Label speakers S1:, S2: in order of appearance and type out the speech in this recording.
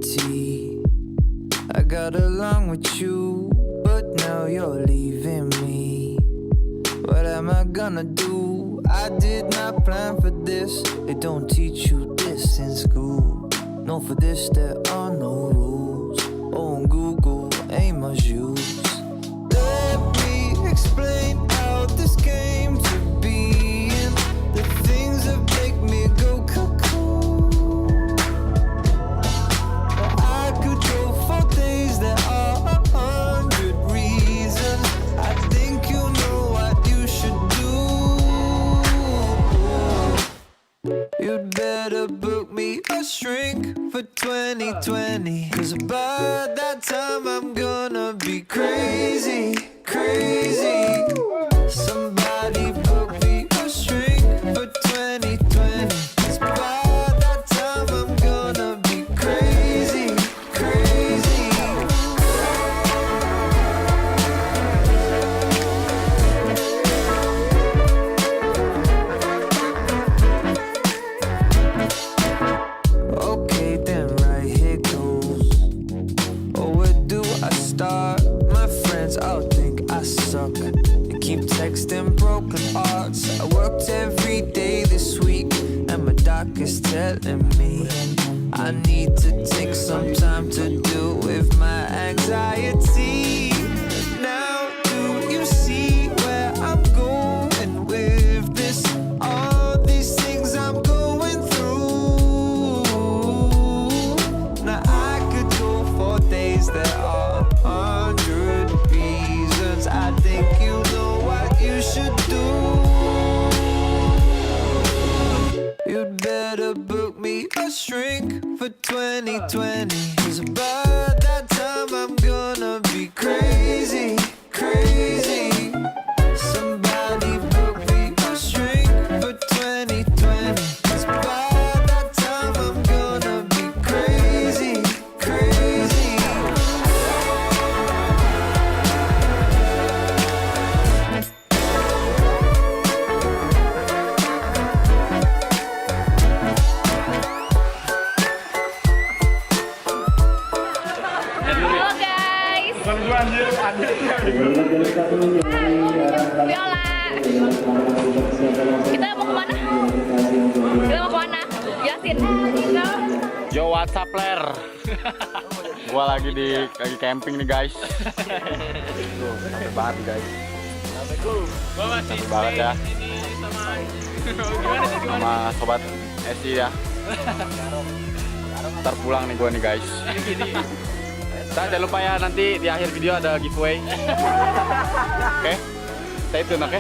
S1: guarantee I got along with you, but now you're leaving me. What am I gonna do? I did not plan for this. They don't teach you this in school. No, for this there are no rules. Oh, on Google ain't much use. Let me explain how this came to be, and the things that make me go cuckoo. I could go for days, there are 100 reasons. I think you know what you should do. You'd better book me a shrink for 2020, 'cause by that time I'm gonna be crazy, crazy. Somebody book me a shrink for 2020, 'cause by that time I'm gonna be crazy, crazy. Okay, then right here goes. Oh, where do I start? My friends all think I suck. They keep texting broken hearts. I worked every day this week, and my doc is telling me I need to take some time to deal with my anxiety. Now, do you see where I'm going with this? All these things I'm going through. Now I could go for days, there are 100 reasons. I think you know what you should do. You'd better book me a shrink for 2020, 'cause by that time I'm gonna be crazy, crazy. Somebody book me a shrink for 2020, 'cause by that time I'm gonna be crazy, crazy.
S2: Halo guys, Viola. Kita mau kemana? Yasin.
S3: Yo, what's up, Ler? Gua lagi camping nih, guys. Tuh, capek banget, guys.
S4: Gua masih
S3: Capek banget ya. Sama sobat SI ya. Ntar pulang nih gua nih, guys. Jangan lupa ya, nanti di akhir video ada giveaway. Oke? Stay tune, oke?